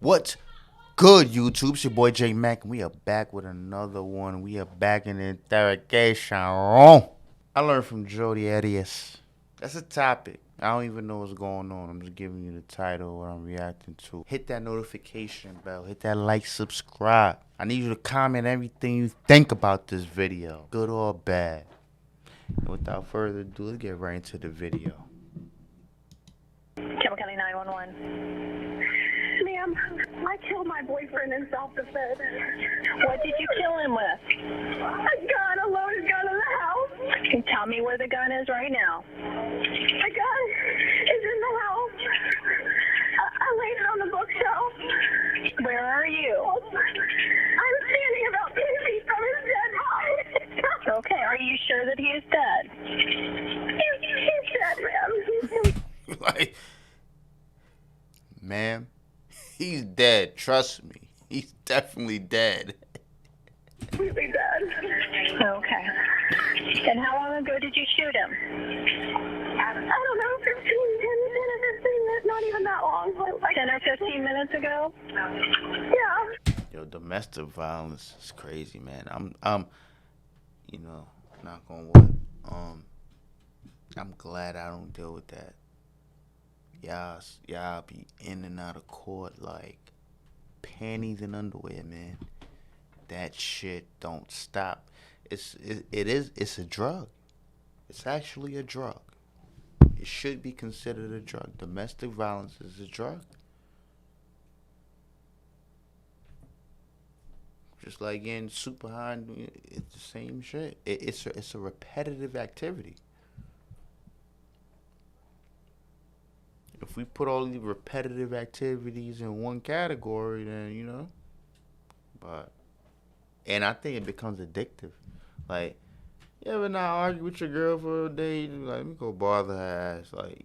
What's good, YouTube? It's your boy Jmac, and we are back with another one. We are back in the interrogation room. I learned from JODI Arias. That's a topic. I don't even know what's going on. I'm just giving you the title, what I'm reacting to. Hit that notification bell. Hit that like, subscribe. I need you to comment everything you think about this video, good or bad. And without further ado, let's get right into the video. Campbell County 911. Ma'am, I killed my boyfriend in self-defense. What did you kill him with? A loaded gun in the house. Can you tell me where the gun is right now? The gun is in the house. I laid it on the bookshelf. Where are you? I'm standing about 10 feet from his dead body. Okay, are you sure that he is dead? He's dead, ma'am. Like, ma'am, he's dead. Trust me. He's definitely dead. Completely dead. Okay. And how long ago did you shoot him? I don't know, 10 or 15 minutes, not even that long. 10 or 15 minutes ago? Yeah. Yo, domestic violence is crazy, man. I'm knock on wood. I'm glad I don't deal with that. Y'all be in and out of court like panties and underwear, man. That shit don't stop. It's a drug. It's actually a drug. It should be considered a drug. Domestic violence is a drug. Just like getting super high, it's the same shit. It's a repetitive activity. If we put all these repetitive activities in one category, then and I think it becomes addictive. Like, you ever not argue with your girl for a day? Like, let me go bother her ass. Like,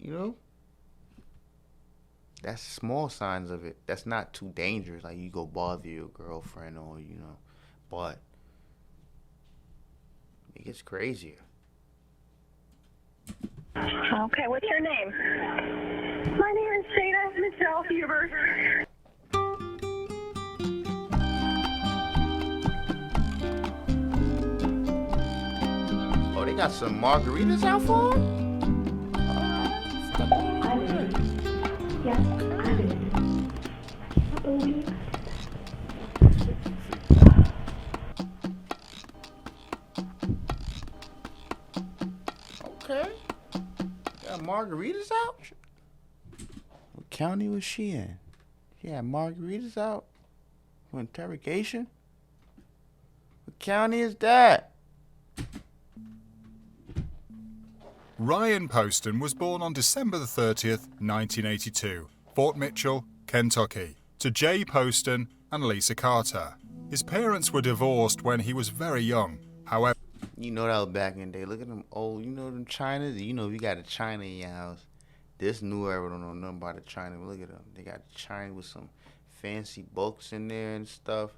that's small signs of it. That's not too dangerous. Like, you go bother your girlfriend or, but it gets crazier. Okay, what's your name? My name is Shayna Hubers. Oh, they got some margaritas out for him? Yes, I did. I believe. Okay. Got margaritas out? What county was she in? She had margaritas out for interrogation? What county is that? Ryan Poston was born on December the 30th, 1982, Fort Mitchell, Kentucky, to Jay Poston and Lisa Carter. His parents were divorced when he was very young. However, You know that was back in the day. Look at them old, them Chinas. If you got a China in your house. This new era don't know nothing about a China. Look at them. They got China with some fancy books in there and stuff.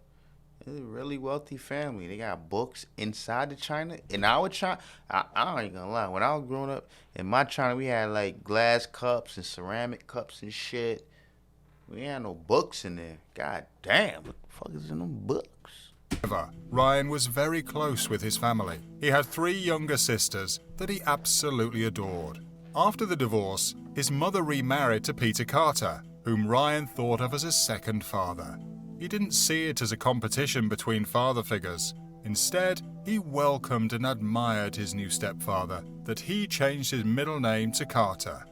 It's a really wealthy family. They got books inside the China. In our China, I ain't gonna lie. When I was growing up, in my China, we had like glass cups and ceramic cups and shit. We ain't had no books in there. God damn, what the fuck is in them books? Ryan was very close with his family. He had 3 younger sisters that he absolutely adored. After the divorce, his mother remarried to Peter Carter, whom Ryan thought of as a second father. He didn't see it as a competition between father figures. Instead, he welcomed and admired his new stepfather, that he changed his middle name to Carter.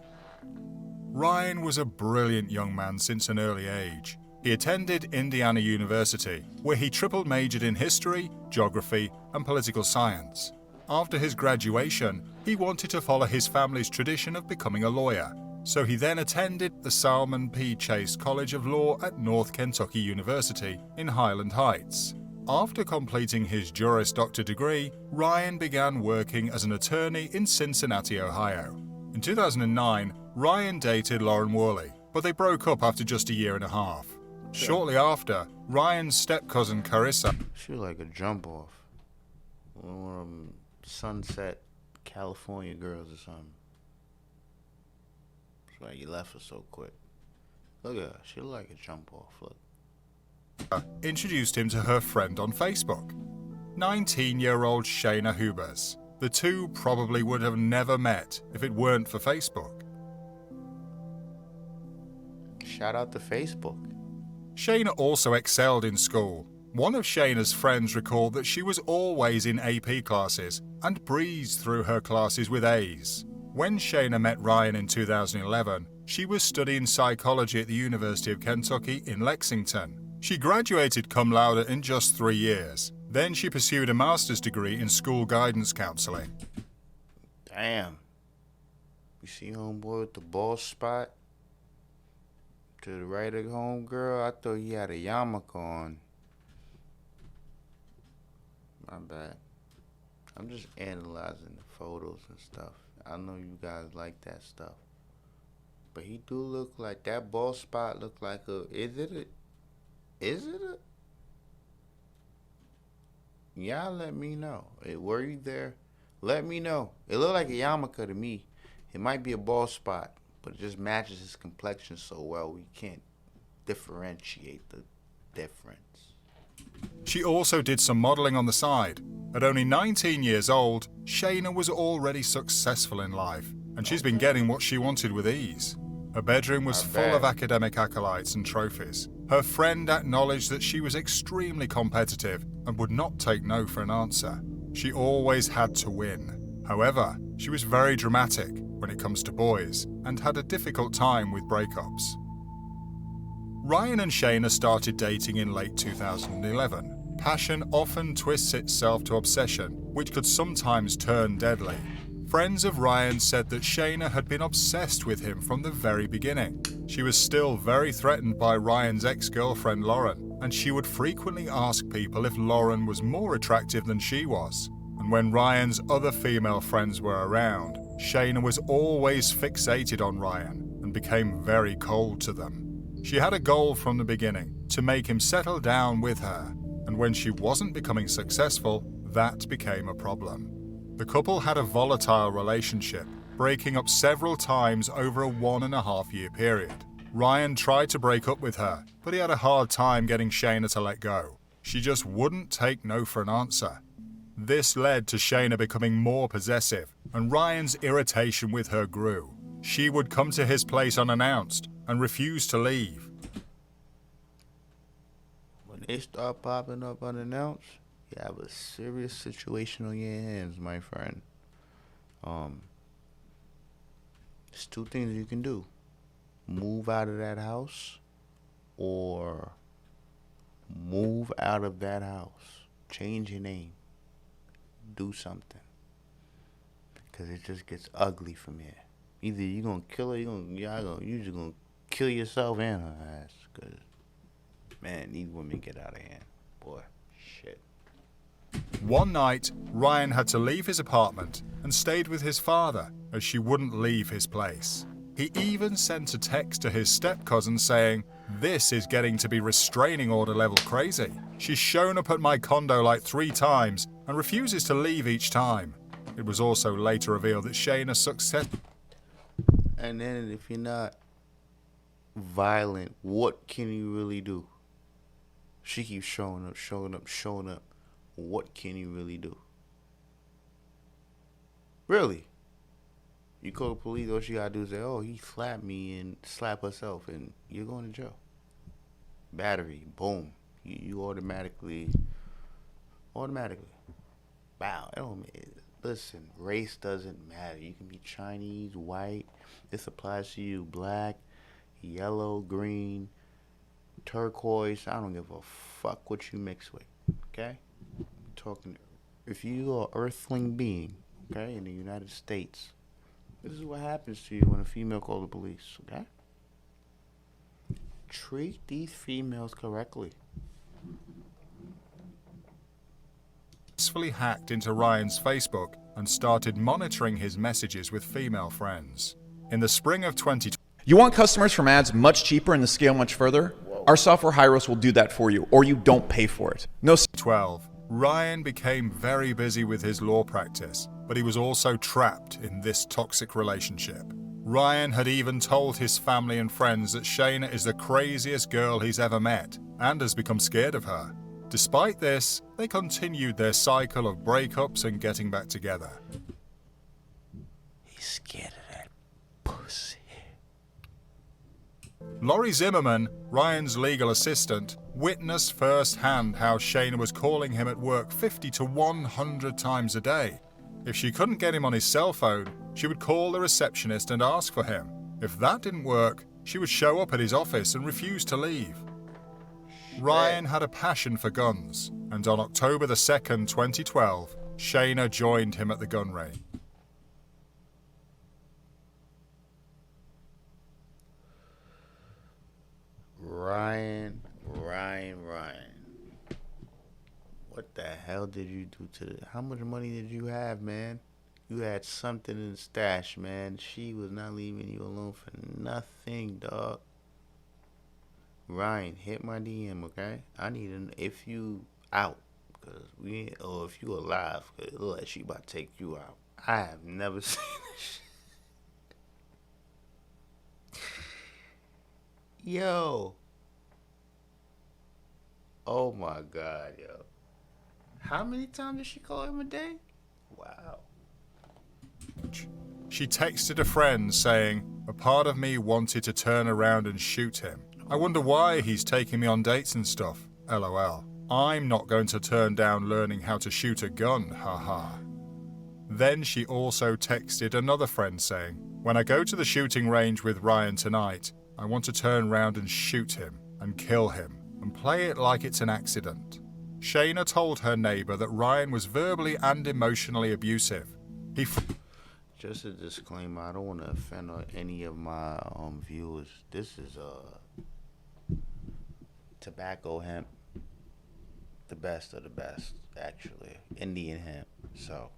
Ryan was a brilliant young man since an early age. He attended Indiana University, where he triple majored in history, geography, and political science. After his graduation, he wanted to follow his family's tradition of becoming a lawyer, so he then attended the Salmon P. Chase College of Law at North Kentucky University in Highland Heights. After completing his Juris Doctor degree, Ryan began working as an attorney in Cincinnati, Ohio. In 2009, Ryan dated Lauren Worley, but they broke up after just a year and a half. Shortly after, Ryan's step-cousin Carissa... She was like a jump off. One of them Sunset California girls or something. That's why you left her so quick. Look at her. She look like a jump off. Look. Introduced him to her friend on Facebook, 19-year-old Shayna Hubers. The two probably would have never met if it weren't for Facebook. Shout out to Facebook. Shayna also excelled in school. One of Shayna's friends recalled that she was always in AP classes and breezed through her classes with A's. When Shayna met Ryan in 2011, she was studying psychology at the University of Kentucky in Lexington. She graduated cum laude in just 3 years. Then she pursued a master's degree in school guidance counseling. Damn. You see homeboy with the ball spot? To the right of homegirl? I thought he had a yarmulke on. My bad. I'm just analyzing the photos and stuff. I know you guys like that stuff. But he do look like, that ball spot look like is it a? Y'all let me know. Were you there? Let me know. It looked like a yarmulke to me. It might be a bald spot, but it just matches his complexion so well we can't differentiate the difference. She also did some modeling on the side. At only 19 years old, Shayna was already successful in life, and she's been getting what she wanted with ease. Her bedroom was full of academic acolytes and trophies. Her friend acknowledged that she was extremely competitive and would not take no for an answer. She always had to win. However, she was very dramatic when it comes to boys and had a difficult time with breakups. Ryan and Shayna started dating in late 2011. Passion often twists itself to obsession, which could sometimes turn deadly. Friends of Ryan said that Shayna had been obsessed with him from the very beginning. She was still very threatened by Ryan's ex-girlfriend Lauren, and she would frequently ask people if Lauren was more attractive than she was. And when Ryan's other female friends were around, Shayna was always fixated on Ryan and became very cold to them. She had a goal from the beginning, to make him settle down with her, and when she wasn't becoming successful, that became a problem. The couple had a volatile relationship, breaking up several times over a 1.5-year period. Ryan tried to break up with her, but he had a hard time getting Shayna to let go. She just wouldn't take no for an answer. This led to Shayna becoming more possessive, and Ryan's irritation with her grew. She would come to his place unannounced and refuse to leave. When they start popping up unannounced, you have a serious situation on your hands, my friend. There's 2 things you can do. Move out of that house or move out of that house. Change your name. Do something. Because it just gets ugly from here. Either you're going to kill her, you're just going to kill yourself and her ass. Because, man, these women get out of hand. Boy, shit. One night, Ryan had to leave his apartment and stayed with his father as she wouldn't leave his place. He even sent a text to his step-cousin saying, "This is getting to be restraining order level crazy. She's shown up at my condo like 3 times and refuses to leave each time." It was also later revealed that Shayna successfully. And then if you're not violent, what can you really do? She keeps showing up. What can you really do? Really? You call the police, all she gotta do is say, "Oh, he slapped me," and slap herself, and you're going to jail. Battery, boom. You automatically. Wow. Listen, race doesn't matter. You can be Chinese, white. This applies to you. Black, yellow, green, turquoise. I don't give a fuck what you mix with. Okay? I'm talking. If you are an earthling being, okay, in the United States, this is what happens to you when a female calls the police. Okay? Treat these females correctly. Successfully hacked into Ryan's Facebook and started monitoring his messages with female friends. In the spring of 2020, you want customers from ads much cheaper and to scale much further? Our software Hyros will do that for you, or you don't pay for it. No. 12. Ryan became very busy with his law practice, but he was also trapped in this toxic relationship. Ryan had even told his family and friends that Shayna is the craziest girl he's ever met and has become scared of her. Despite this, they continued their cycle of breakups and getting back together. He's scared of that pussy. Laurie Zimmerman, Ryan's legal assistant, witnessed firsthand how Shayna was calling him at work 50 to 100 times a day. If she couldn't get him on his cell phone, she would call the receptionist and ask for him. If that didn't work, she would show up at his office and refuse to leave. Ryan had a passion for guns, and on October the 2nd, 2012, Shayna joined him at the gun range. Ryan. What the hell did you do to the... How much money did you have, man? You had something in the stash, man. She was not leaving you alone for nothing, dog. Ryan, hit my DM, okay? I need to... If you out, cause we... Or if you alive, cause it look like she about to take you out. I have never seen this shit. Yo. Oh my God, yo. How many times did she call him a day? Wow. She texted a friend saying, "A part of me wanted to turn around and shoot him. I wonder why he's taking me on dates and stuff. LOL. I'm not going to turn down learning how to shoot a gun, haha." Then she also texted another friend saying, "When I go to the shooting range with Ryan tonight, I want to turn around and shoot him and kill him and play it like it's an accident." Shayna told her neighbor that Ryan was verbally and emotionally abusive. Just a disclaimer, I don't want to offend any of my viewers. This is tobacco hemp, the best of the best, actually, Indian hemp. So,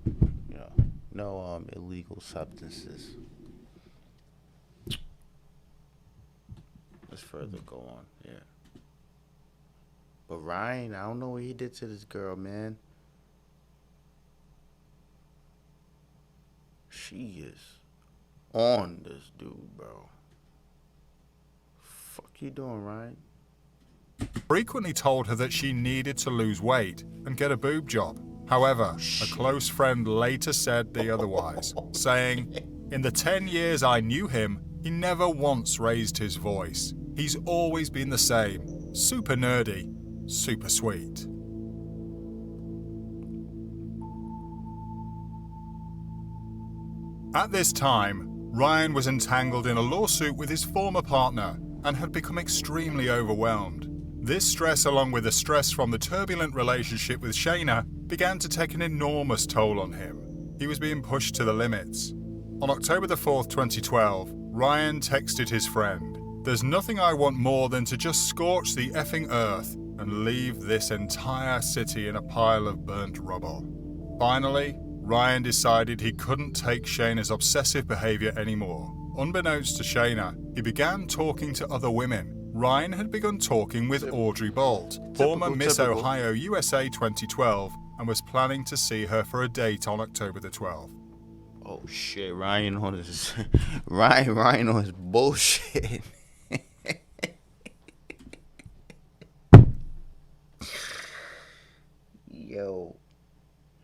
you know, no illegal substances. Let's further go on, yeah. But Ryan, I don't know what he did to this girl, man. She is on this dude, bro. Fuck you doing, Ryan? Frequently told her that she needed to lose weight and get a boob job. However, a close friend later said the otherwise, saying, "In the 10 years I knew him, he never once raised his voice. He's always been the same. Super nerdy, super sweet." At this time, Ryan was entangled in a lawsuit with his former partner and had become extremely overwhelmed. This stress, along with the stress from the turbulent relationship with Shayna, began to take an enormous toll on him. He was being pushed to the limits. On October the 4th, 2012, Ryan texted his friend, "There's nothing I want more than to just scorch the effing earth and leave this entire city in a pile of burnt rubble." Finally, Ryan decided he couldn't take Shayna's obsessive behavior anymore. Unbeknownst to Shayna, he began talking to other women. Ryan had begun talking with Audrey Bolte, former Miss Ohio USA 2012, and was planning to see her for a date on October the 12th. Oh shit, Ryan on his Ryan on his bullshit. Yo,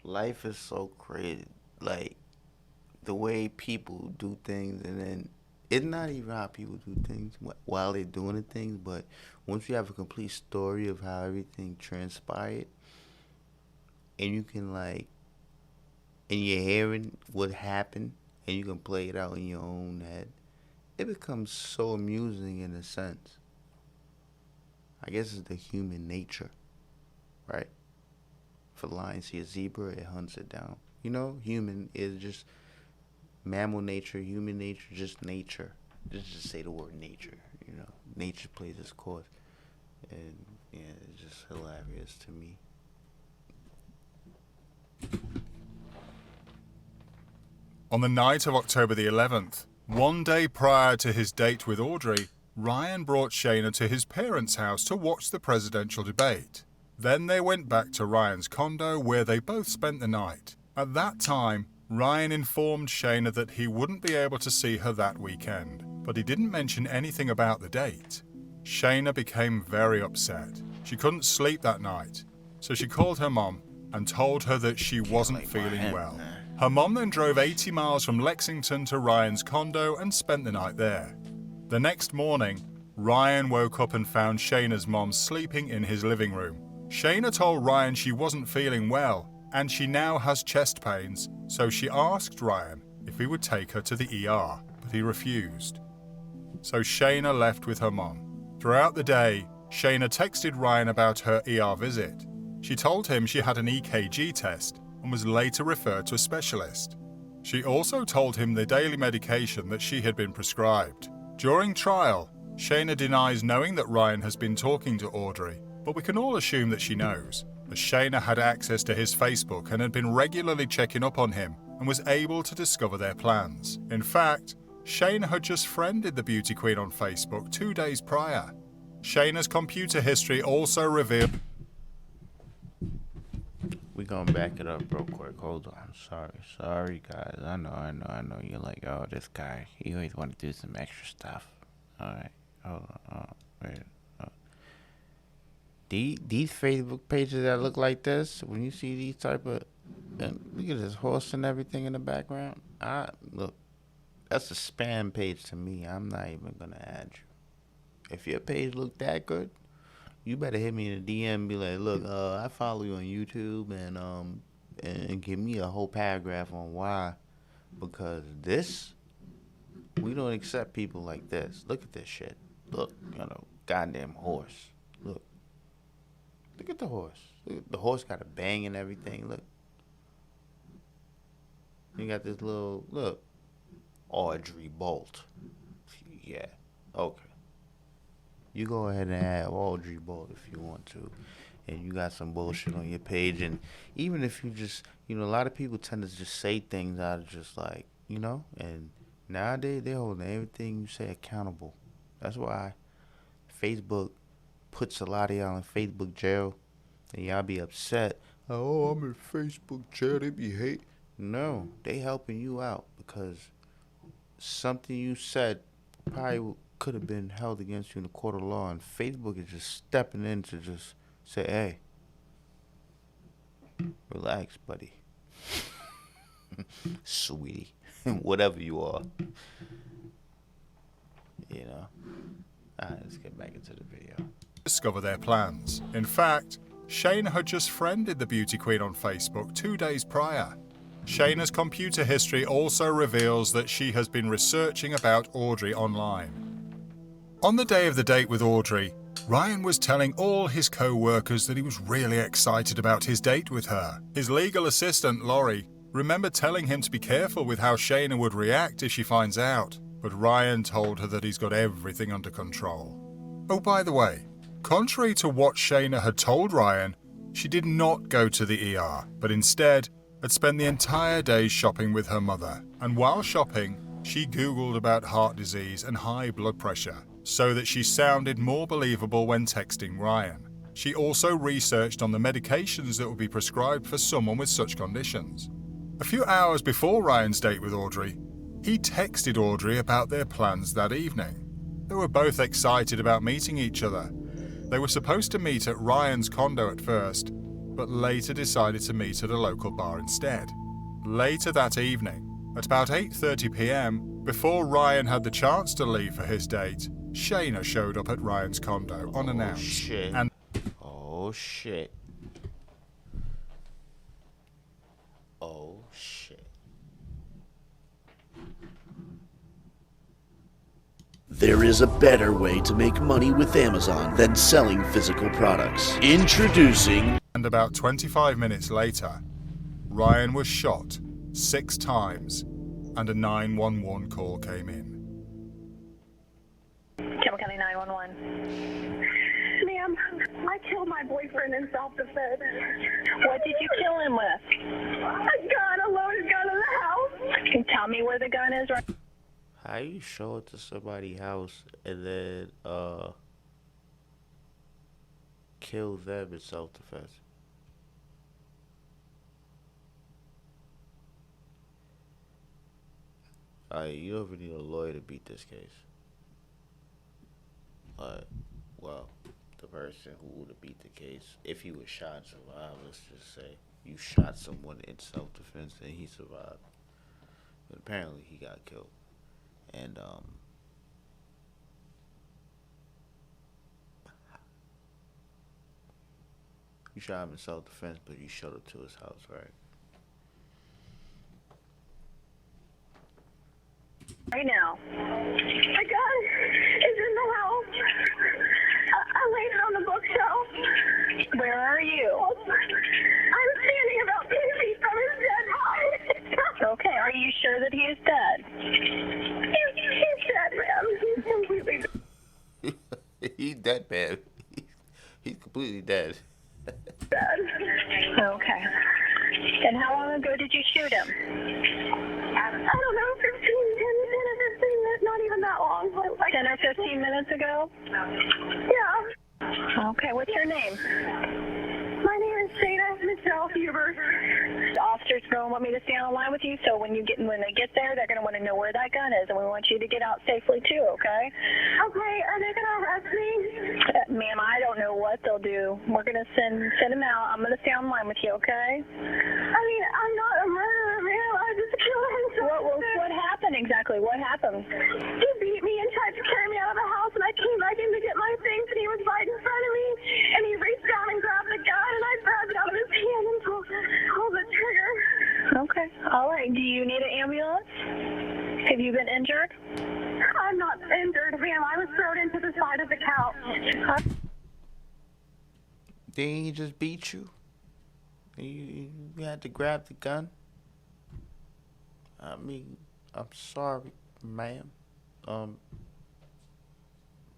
life is so crazy. Like, the way people do things, and then it's not even how people do things while they're doing the things, but once you have a complete story of how everything transpired, and you can, like, and you're hearing what happened, and you can play it out in your own head, it becomes so amusing in a sense. I guess it's the human nature, right? If a lion sees a zebra, it hunts it down. You know, human is just mammal nature, human nature, just nature. Just say the word nature, you know. Nature plays its course. And, yeah, it's just hilarious to me. On the night of October the 11th, one day prior to his date with Audrey, Ryan brought Shayna to his parents' house to watch the presidential debate. Then they went back to Ryan's condo where they both spent the night. At that time, Ryan informed Shayna that he wouldn't be able to see her that weekend, but he didn't mention anything about the date. Shayna became very upset. She couldn't sleep that night, so she called her mom and told her that she wasn't feeling well. Her mom then drove 80 miles from Lexington to Ryan's condo and spent the night there. The next morning, Ryan woke up and found Shayna's mom sleeping in his living room. Shayna told Ryan she wasn't feeling well and she now has chest pains, so she asked Ryan if he would take her to the ER, but he refused. So Shayna left with her mom. Throughout the day, Shayna texted Ryan about her ER visit. She told him she had an EKG test and was later referred to a specialist. She also told him the daily medication that she had been prescribed. During trial, Shayna denies knowing that Ryan has been talking to Audrey, but we can all assume that she knows, as Shayna had access to his Facebook and had been regularly checking up on him and was able to discover their plans. In fact, Shayna had just friended the beauty queen on Facebook 2 days prior. Shayna's computer history also revealed... We gonna back it up real quick. Hold on. Sorry, guys. I know. You're like, oh, this guy. He always want to do some extra stuff. All right. Hold on. Wait. These Facebook pages that look like this, when you see these type of, look at this horse and everything in the background. Look, that's a spam page to me. I'm not even gonna add you. If your page look that good, you better hit me in the DM and be like, look, I follow you on YouTube and give me a whole paragraph on why. Because this, we don't accept people like this. Look at this shit. Look, goddamn horse. Look at the horse. Look, the horse got a bang and everything. Look. You got this look. Audrey Bolte. Yeah. Okay. You go ahead and add Audrey Bolte if you want to. And you got some bullshit on your page. And even if you just, a lot of people tend to just say things out of just like, and nowadays they're holding everything you say accountable. That's why Facebook puts a lot of y'all in Facebook jail. And y'all be upset. Oh, I'm in Facebook jail. They be hate. No, they helping you out because something you said probably could have been held against you in the court of law, and Facebook is just stepping in to just say, hey, relax, buddy. Sweetie. Whatever you are. Alright, let's get back into the video. Discover their plans. In fact, Shayna had just friended the beauty queen on Facebook 2 days prior. Shayna's computer history also reveals that she has been researching about Audrey online. On the day of the date with Audrey, Ryan was telling all his co-workers that he was really excited about his date with her. His legal assistant, Laurie, remembered telling him to be careful with how Shayna would react if she finds out, but Ryan told her that he's got everything under control. Oh, by the way, contrary to what Shayna had told Ryan, she did not go to the ER, but instead had spent the entire day shopping with her mother. And while shopping, she Googled about heart disease and high blood pressure, so that she sounded more believable when texting Ryan. She also researched on the medications that would be prescribed for someone with such conditions. A few hours before Ryan's date with Audrey, he texted Audrey about their plans that evening. They were both excited about meeting each other. They were supposed to meet at Ryan's condo at first, but later decided to meet at a local bar instead. Later that evening, at about 8:30 p.m, before Ryan had the chance to leave for his date, Shayna showed up at Ryan's condo unannounced. Oh shit. Oh shit. There is a better way to make money with Amazon than selling physical products. Introducing... And about 25 minutes later, Ryan was shot 6 times and a 911 call came in. Campbell County 911. Ma'am, I killed my boyfriend in self-defense. What did you kill him with? A loaded gun in the house. Can you tell me where the gun is right? How you show it to somebody's house and then kill them in self-defense? You don't even need a lawyer to beat this case. Well, the person who would have beat the case, if he was shot and survived, let's just say you shot someone in self-defense and he survived, but apparently he got killed, and you shot him in self-defense, but you showed up to his house, right? Right now. My gun is in the house. I laid it on the bookshelf. Where are you? I'm standing about 10 feet from his dead body. Okay, are you sure that he is dead? He's dead, ma'am. He's completely dead. He's dead, man. He's completely dead. Okay. And how long ago did you shoot him? I don't know, 10 or 15 minutes, not even that long. Like 10 or 15 minutes ago? Yeah. Okay, what's your name? My name is Shayna Hubers. The officers are going to want me to stay on the line with you, so when they get there, they're going to want to know where that gun is, and we want you to get out safely too, okay? Okay, are they going to arrest me? Ma'am, I don't know what they'll do. We're going to send them out. I'm going to stay on the line with you, okay? I mean, I'm not a murderer, ma'am. I just killed him. What happened exactly? What happened? He beat me and tried to carry me out of the house, and I came back in to get my things, and he was right in front of me, and he reached down and grabbed the gun, and I grabbed it out of his hand and pulled the trigger. Okay. All right. Do you need an ambulance? Have you been injured? I'm not injured, ma'am. I was thrown into the side of the couch. Didn't he just beat you? You had to grab the gun? I mean, I'm sorry, ma'am.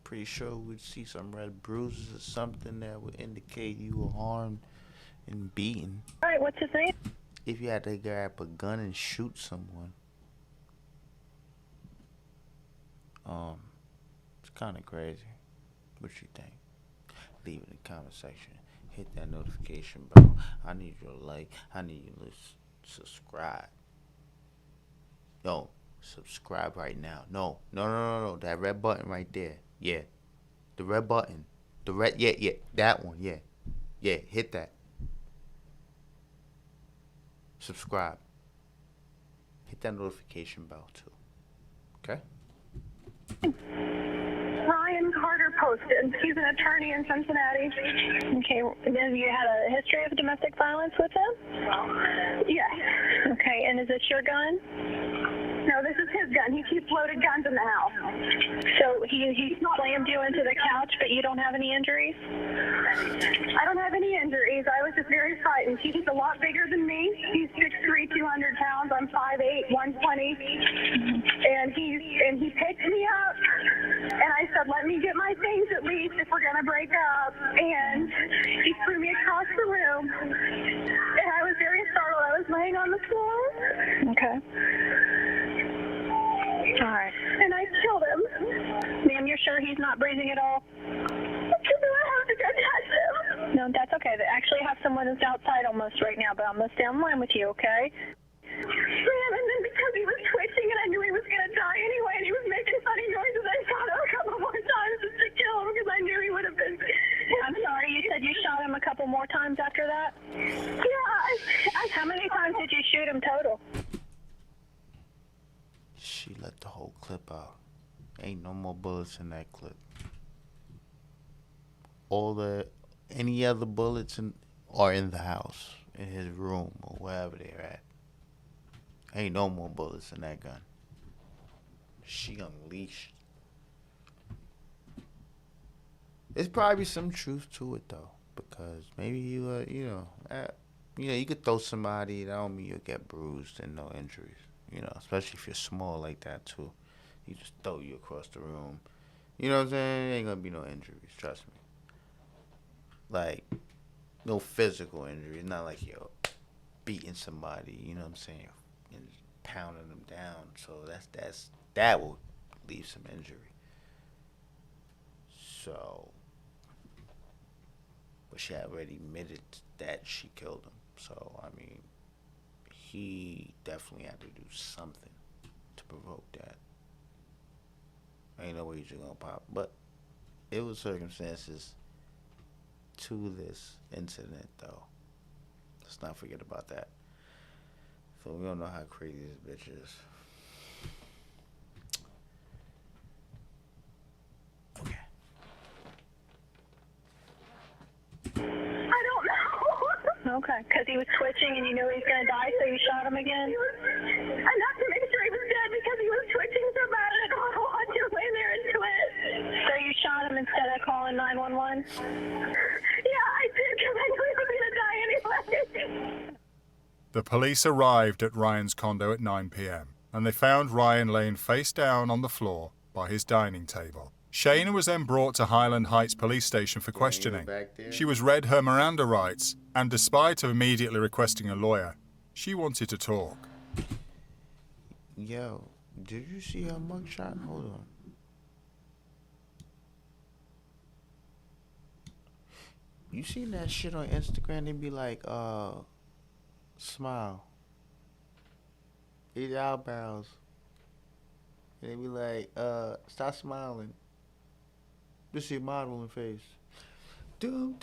Pretty sure we'd see some red bruises or something that would indicate you were harmed and beaten. All right. What's his name? If you had to grab a gun and shoot someone, it's kind of crazy. What you think? Leave it in the comment section. Hit that notification bell. I need your like. I need you to subscribe. Yo, subscribe right now. No. That red button right there. Yeah, the red button. Yeah. That one. Yeah. Hit that. Subscribe. Hit that notification bell too. Okay? Ryan Carter Poston. He's an attorney in Cincinnati. Okay. Have you had a history of domestic violence with him? Yes. Okay. And is this your gun? No, this is his gun. He keeps loaded guns in the house. So he slammed you into the couch, but you don't have any injuries? I don't have any injuries. I was just very frightened. He's a lot bigger than me. He's 6'3", 200 pounds. I'm 5'8", 120. And he picked me up, and I said, let me get my things at least if we're going to break up. And he threw me across the room, and I was very startled. I was laying on the floor. Okay. All right. And I killed him. Ma'am, you're sure he's not breathing at all? Do I have to go touch him? No, that's okay. They actually have someone that's outside almost right now, but I'm going to stay on the line with you, okay? Ma'am, and then because he was twitching and I knew he was going to die anyway, and he was making funny noises, I shot him a couple more times just to kill him because I knew he would have been. I'm sorry, you said you shot him a couple more times after that? Yeah. How many times did you shoot him total? She let the whole clip out. Ain't no more bullets in that clip. Any other bullets are in the house, in his room, or wherever they're at. Ain't no more bullets in that gun. She unleashed. There's probably some truth to it though, because maybe you could throw somebody. That don't mean you'll get bruised and no injuries. Especially if you're small like that too. He just throw you across the room. You know what I'm saying? Ain't gonna be no injuries. Trust me. Like, no physical injuries. Not like you're beating somebody. You know what I'm saying? And pounding them down. So that will leave some injury. So, but she already admitted that she killed him. So I mean, he definitely had to do something to provoke that. Ain't no way you just gonna pop. But it was circumstances to this incident, though. Let's not forget about that. So we don't know how crazy this bitch is. Okay. I don't know. Okay, because he was twitching and you knew he was going to die, so you shot him again? Enough to make sure he was dead because he was twitching so bad and I don't want to watch him lay there and twitch. So you shot him instead of calling 911? Yeah, I did because I knew he was going to die anyway. The police arrived at Ryan's condo at 9 p.m. and they found Ryan laying face down on the floor by his dining table. Shayna was then brought to Highland Heights police station for questioning. She was read her Miranda rights, and despite immediately requesting a lawyer, she wanted to talk. Yo, did you see her mugshot? Hold on. You seen that shit on Instagram? They be like, smile. 8 eyebrows. They be like, stop smiling. This is your modeling face. Yo,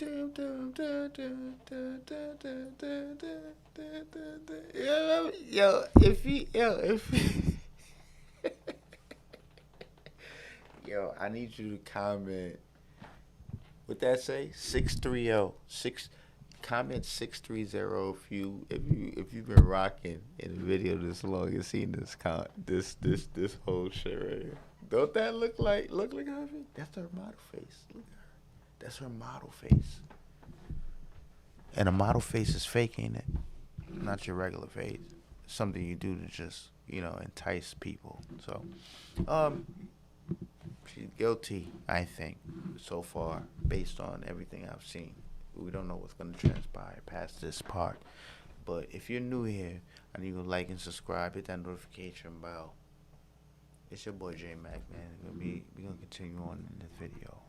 I need you to comment. What that say? 630. Comment 630 if you've been rocking in a video this long and seen this whole shit right here. Don't that look like Huffy? That's her model face. Look at her. That's her model face. And a model face is fake, ain't it? Not your regular face. It's something you do to just, entice people. So, she's guilty, I think, so far, based on everything I've seen. We don't know what's going to transpire past this part. But if you're new here, I need you to like and subscribe. Hit that notification bell. It's your boy Jmac, man. We're going to continue on in the video.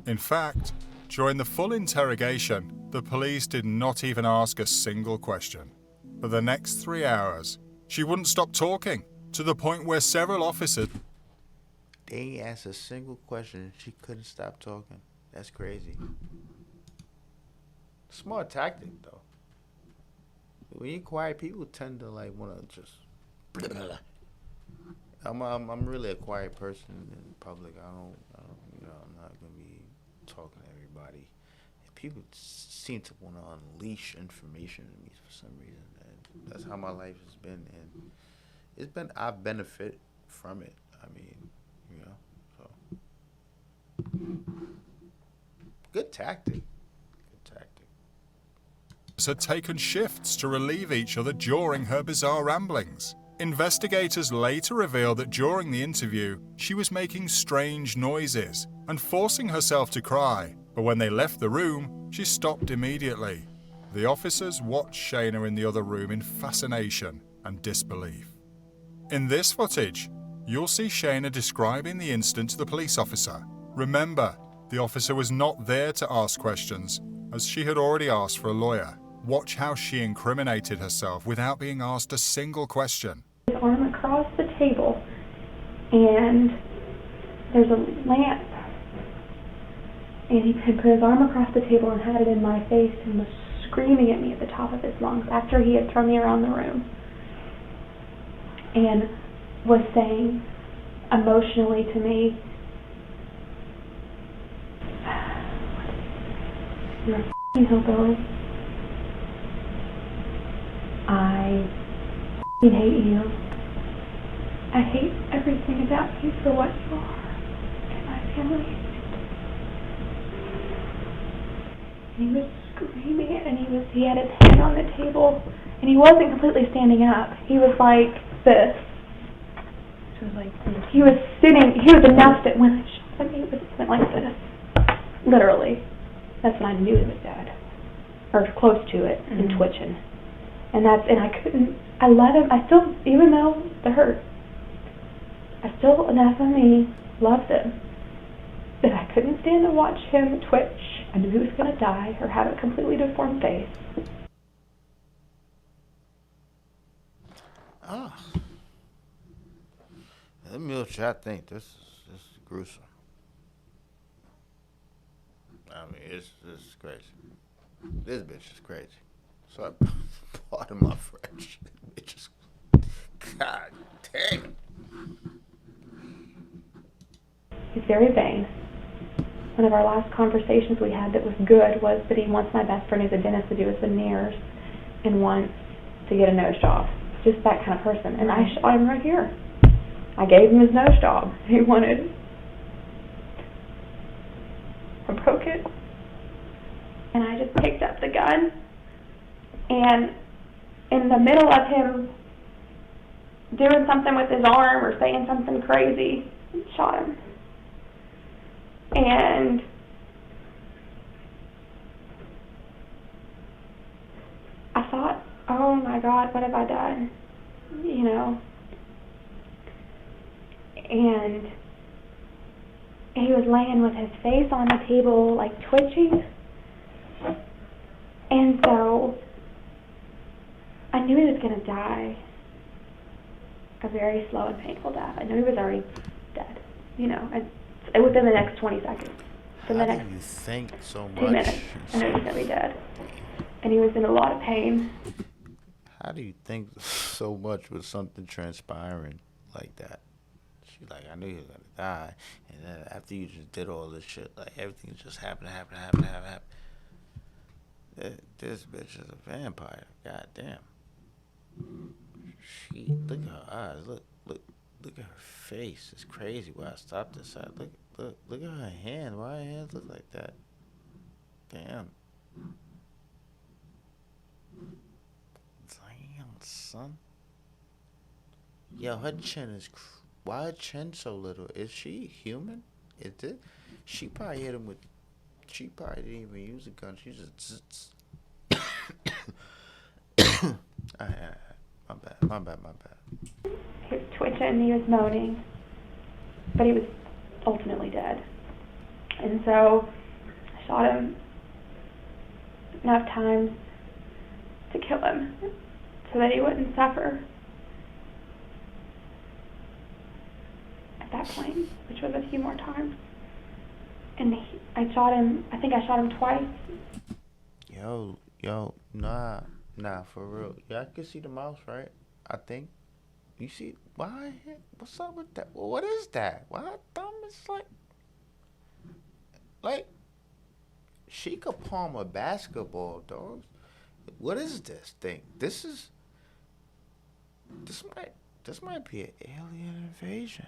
In fact, during the full interrogation, the police did not even ask a single question. For the next 3 hours, she wouldn't stop talking, to the point where several officers... They ain't asked a single question. She couldn't stop talking. That's crazy. Smart tactic, though. When you're quiet, people tend to want to just... I'm really a quiet person in public. I'm not gonna be talking to everybody. And people seem to want to unleash information to me for some reason, and that's how my life has been. And I've benefited from it. I mean, so good tactic. Had taken shifts to relieve each other during her bizarre ramblings. Investigators later revealed that during the interview, she was making strange noises and forcing herself to cry, but when they left the room, she stopped immediately. The officers watched Shayna in the other room in fascination and disbelief. In this footage, you'll see Shayna describing the incident to the police officer. Remember, the officer was not there to ask questions, as she had already asked for a lawyer. Watch how she incriminated herself without being asked a single question. His arm across the table, and there's a lamp, and he had put his arm across the table and had it in my face and was screaming at me at the top of his lungs after he had thrown me around the room, and was saying emotionally to me, "You're a f***ing hillbilly. I hate you. I hate everything about you for what you are and my family." And he was screaming it, and he had his hand on the table, and he wasn't completely standing up. He was like this. He was sitting. He was enough that when I shot him, he went like this. Literally. That's when I knew he was dead, or close to it, and twitching. And I let him, I still, even though it hurt, I still, enough of me, loved him. But I couldn't stand to watch him twitch. I knew he was going to die or have a completely deformed face. Let me know what y'all think. This is gruesome. I mean, it's crazy. This bitch is crazy. So I pardon my French. Bitch is, God damn. He's very vain. One of our last conversations we had that was good was that he wants my best friend who's a dentist to do his veneers and wants to get a nose job. Just that kind of person. And I shot him right here. I gave him his nose job. He wanted it. I broke it. And I just picked up the gun. And in the middle of him doing something with his arm or saying something crazy, shot him. And I thought, oh my God, what have I done? You know. And he was laying with his face on the table, like twitching. And so I knew he was going to die a very slow and painful death. I knew he was already dead, you know, within the next 20 seconds. For the next How do you think so 2 much? minutes, I knew he was going to be dead. And he was in a lot of pain. How do you think so much with something transpiring like that? She's like, I knew he was going to die. And then after you just did all this shit, like everything just happened. This bitch is a vampire. God damn. She, look at her eyes. Look at her face. It's crazy. Why I stopped this side. Look at her hand. Why her hands look like that? Damn. Damn, son. Yo, her chin is. Why her chin so little? Is she human? Is it? She probably hit him with. She probably didn't even use a gun. She just. My bad. He was twitching, he was moaning, but he was ultimately dead. And so I shot him enough times to kill him so that he wouldn't suffer at that point, which was a few more times. And I think I shot him twice. Yo, nah, for real. Yeah, I can see the mouse, right? I think. You see, why? What's up with that? What is that? Why her thumb is like, she could palm a basketball, dog. What is this thing? This might be an alien invasion.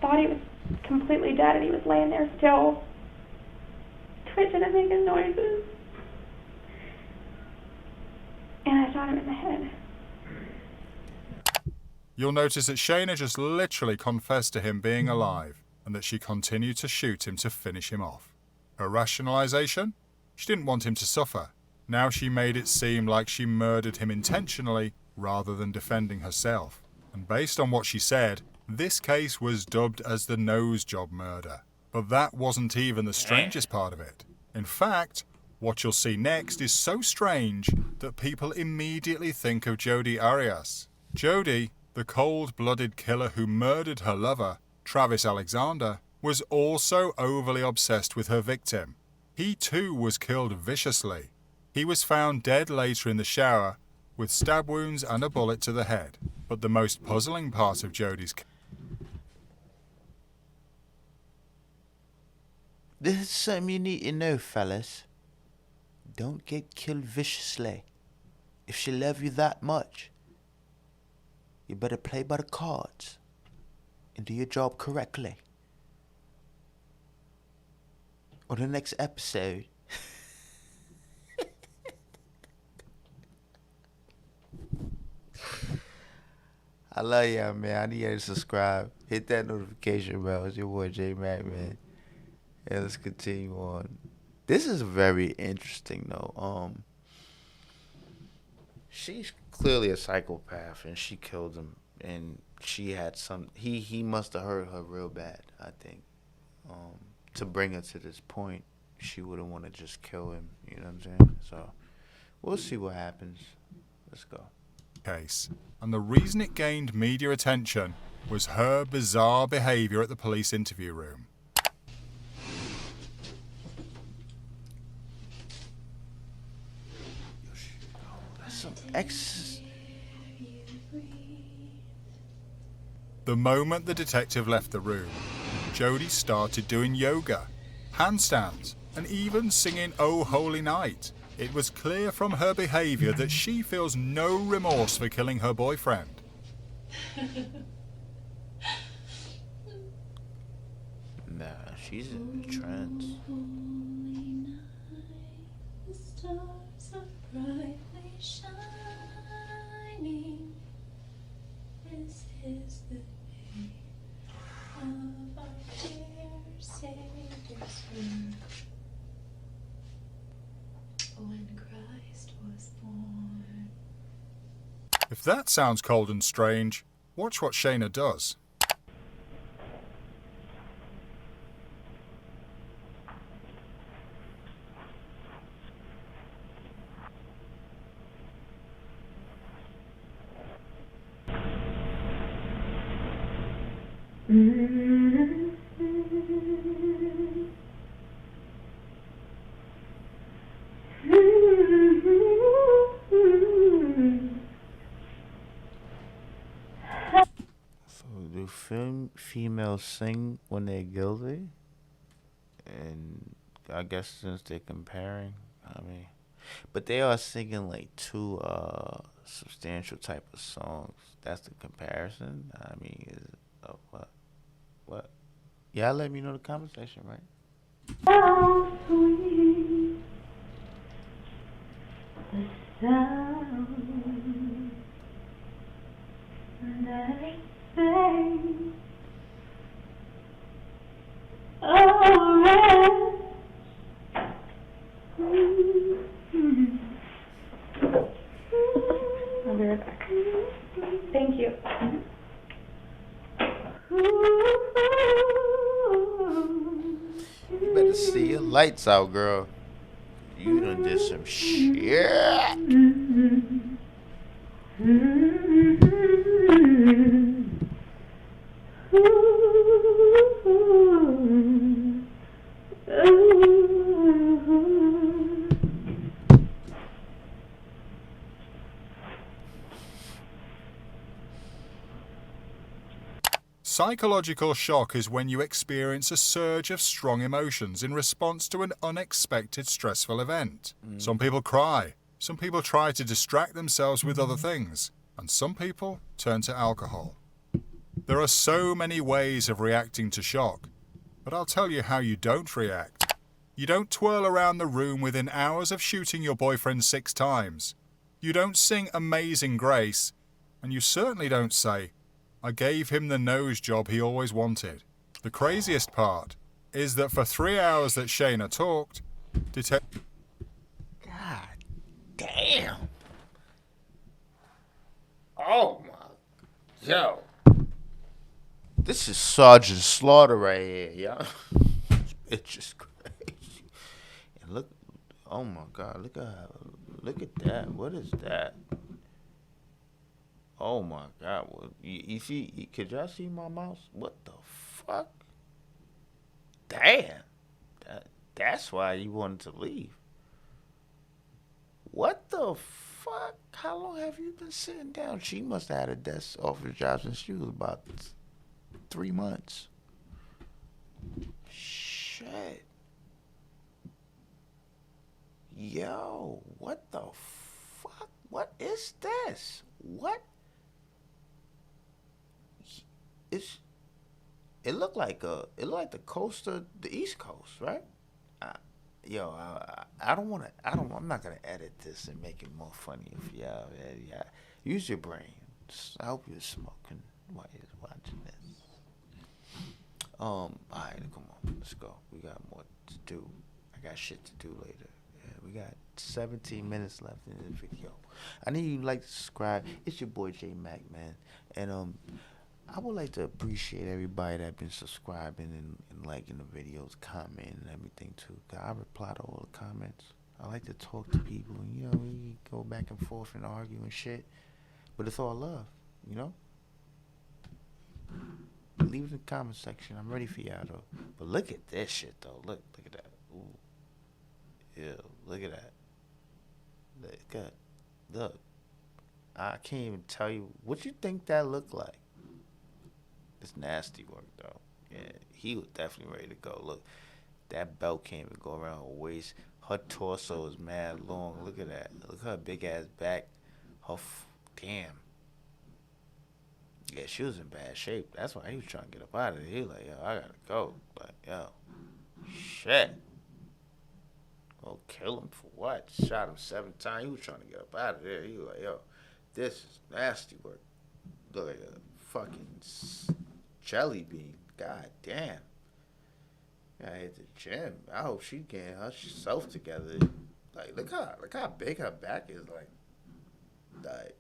Thought he was completely dead, and he was laying there still, twitching and making noises. And I shot him in the head. You'll notice that Shayna just literally confessed to him being alive and that she continued to shoot him to finish him off. Her rationalization? She didn't want him to suffer. Now she made it seem like she murdered him intentionally rather than defending herself. And based on what she said, this case was dubbed as the nose job murder. But that wasn't even the strangest part of it. In fact, what you'll see next is so strange that people immediately think of JODI Arias. JODI, the cold-blooded killer who murdered her lover, Travis Alexander, was also overly obsessed with her victim. He too was killed viciously. He was found dead later in the shower with stab wounds and a bullet to the head. But the most puzzling part of JODI's case. This is something you need to know, fellas. Don't get killed viciously. If she loves you that much, you better play by the cards and do your job correctly. Or the next episode. I love y'all, man. I need y'all to subscribe. Hit that notification bell. It's your boy Jmac, man. And let's continue on. This is very interesting, though. She's clearly a psychopath, and she killed him. And she had some. He must have hurt her real bad, I think. To bring her to this point, she wouldn't want to just kill him. You know what I'm saying? So we'll see what happens. Let's go. case, and the reason it gained media attention was her bizarre behavior at the police interview room. That's some X. The moment the detective left the room, Jodi started doing yoga, handstands, and even singing Oh Holy Night. It was clear from her behavior that she feels no remorse for killing her boyfriend. Nah, she's in the trance. The stars are brightly shining. This is the day of our dear Savior's birth. When Christ was born. If that sounds cold and strange, watch what Shayna does. So do females sing when they're guilty? And I guess since they're comparing, I mean, but they are singing like two substantial type of songs. That's the comparison. I mean, is what? What? Yeah, let me know the conversation, right? How sweet the sound that sings rest. I'll be right back. Thank you. You better see your lights out, girl. You done did some shit. Psychological shock is when you experience a surge of strong emotions in response to an unexpected stressful event. Some people cry, some people try to distract themselves with other things, and some people turn to alcohol. There are so many ways of reacting to shock, but I'll tell you how you don't react. You don't twirl around the room within hours of shooting your boyfriend 6 times. You don't sing Amazing Grace, and you certainly don't say, I gave him the nose job he always wanted. The craziest part is that for 3 hours that Shayna talked, God damn. Oh my. Yo. This is Sergeant Slaughter right here, y'all. This bitch is crazy. And look, oh my God, look at that. What is that? Oh my God! Well, you see? Could y'all see my mouse? What the fuck? Damn! That's why you wanted to leave. What the fuck? How long have you been sitting down? She must have had a desk office job since she was about 3 months. Shit. Yo, what the fuck? What is this? What? It looked like the coast of the East Coast, right? I'm not gonna edit this and make it more funny if y'all use your brain. I hope you're smoking while you're watching this. All right, come on, let's go. We got more to do. I got shit to do later. Yeah, we got 17 minutes left in this video. I need you to like to subscribe. It's your boy Jmac, man, and I would like to appreciate everybody that been subscribing and liking the videos, commenting and everything too. 'Cause I reply to all the comments. I like to talk to people and we go back and forth and argue and shit. But it's all love, you know? Leave it in the comment section. I'm ready for y'all, though. But look at this shit, though. Look at that. Ooh. Ew, look at that. Look. I can't even tell you. What you think that looked like? It's nasty work, though. Yeah, he was definitely ready to go. Look, that belt can't even go around her waist. Her torso is mad long. Look at that. Look at her big-ass back. Damn. Yeah, she was in bad shape. That's why he was trying to get up out of there. He was like, yo, I gotta go. Like, yo, shit. Go kill him for what? Shot him 7 times. He was trying to get up out of there. He was like, yo, this is nasty work. Look like a fucking jelly bean. God damn. I hit the gym. I hope she getting herself together. Like, look how big her back is. Like,